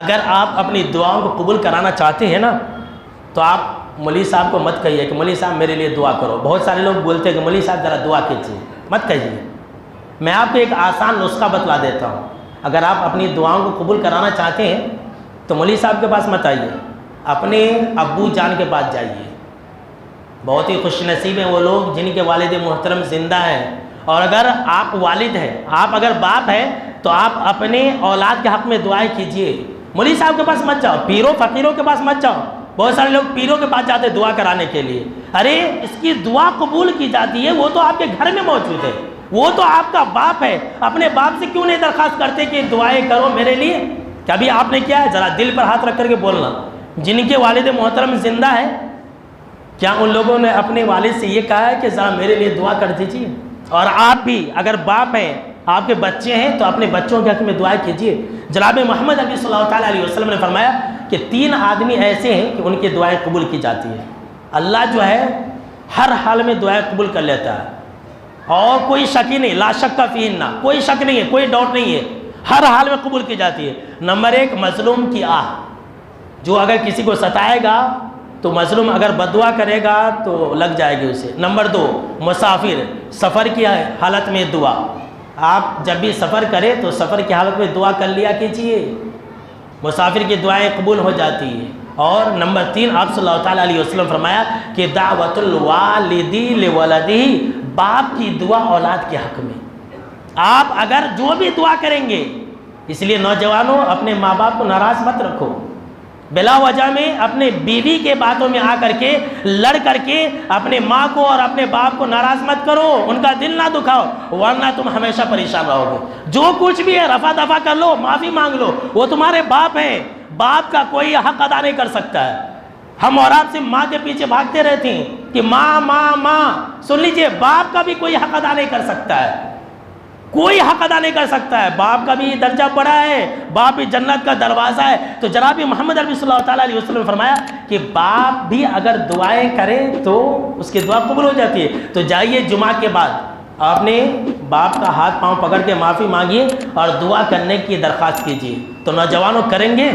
اگر آپ اپنی دعاؤں کو قبول کرانا چاہتے ہیں نا تو آپ مولوی صاحب کو مت کہیے کہ مولوی صاحب میرے لیے دعا کرو. بہت سارے لوگ بولتے ہیں کہ مولوی صاحب ذرا دعا کیجیے. مت کہیے. میں آپ کو ایک آسان نسخہ بتلا دیتا ہوں. اگر آپ اپنی دعاؤں کو قبول کرانا چاہتے ہیں تو مولوی صاحب کے پاس مت آئیے, اپنے ابو جان کے پاس جائیے. بہت ہی خوش نصیب ہیں وہ لوگ جن کے والد محترم زندہ ہیں. اور اگر آپ والد ہیں, آپ اگر باپ ہیں, تو آپ اپنے اولاد کے حق میں دعائیں کیجیے. مولوی صاحب کے پاس مت جاؤ, پیروں فقیروں کے پاس مت جاؤ. بہت سارے لوگ پیروں کے پاس جاتے دعا کرانے کے لیے. ارے اس کی دعا قبول کی جاتی ہے, وہ تو آپ کے گھر میں موجود ہے, وہ تو آپ کا باپ ہے. اپنے باپ سے کیوں نہیں درخواست کرتے کہ دعائیں کرو میرے لیے؟ کبھی آپ نے کیا ہے؟ ذرا دل پر ہاتھ رکھ کر کے بولنا. جن کے والد محترم زندہ ہے, کیا ان لوگوں نے اپنے والد سے یہ کہا ہے کہ ذرا میرے لیے دعا کر دیجیے؟ اور آپ بھی اگر باپ ہیں, آپ کے بچے ہیں, تو اپنے بچوں کے حق میں دعائیں کیجیے. جناب محمد عربی صلی اللہ تعالیٰ علیہ وسلم نے فرمایا کہ 3 آدمی ایسے ہیں کہ ان کی دعائیں قبول کی جاتی ہیں. اللہ جو ہے ہر حال میں دعائیں قبول کر لیتا ہے, اور کوئی شک ہی نہیں, لا شک فیہن, کوئی شک نہیں ہے, کوئی ڈاؤٹ نہیں ہے, ہر حال میں قبول کی جاتی ہے. نمبر 1, مظلوم کی آہ. جو اگر کسی کو ستائے گا تو مظلوم اگر بددعا کرے گا تو لگ جائے گی اسے. نمبر 2, مسافر, سفر کی حالت میں دعا. آپ جب بھی سفر کریں تو سفر کی حالت میں دعا کر لیا کیجیے, مسافر کی دعائیں قبول ہو جاتی ہیں. اور نمبر 3, آپ صلی اللہ تعالیٰ علیہ وسلم فرمایا کہ دعوت الوالدی لولدہ, باپ کی دعا اولاد کے حق میں. آپ اگر جو بھی دعا کریں گے, اس لیے نوجوانوں اپنے ماں باپ کو ناراض مت رکھو. بلا وجہ میں اپنے بیوی کے باتوں میں آ کر کے لڑ کر کے اپنے ماں کو اور اپنے باپ کو ناراض مت کرو, ان کا دل نہ دکھاؤ, ورنہ تم ہمیشہ پریشان رہو گے. جو کچھ بھی ہے رفع دفع کر لو, معافی مانگ لو, وہ تمہارے باپ ہیں. باپ کا کوئی حق ادا نہیں کر سکتا ہے. ہم اور آپ سے ماں کے پیچھے بھاگتے رہتے ہیں کہ ماں ماں ماں. سن لیجئے, باپ کا بھی کوئی حق ادا نہیں کر سکتا ہے, کوئی حق ادا نہیں کر سکتا ہے. باپ کا بھی درجہ بڑا ہے, باپ بھی جنت کا دروازہ ہے. تو جناب محمد عربی صلی اللہ تعالیٰ علیہ وسلم نے فرمایا کہ باپ بھی اگر دعائیں کرے تو اس کی دعا قبول ہو جاتی ہے. تو جائیے جمعہ کے بعد آپ نے باپ کا ہاتھ پاؤں پکڑ کے معافی مانگیے اور دعا کرنے کی درخواست کیجیے. تو نوجوانوں کریں گے؟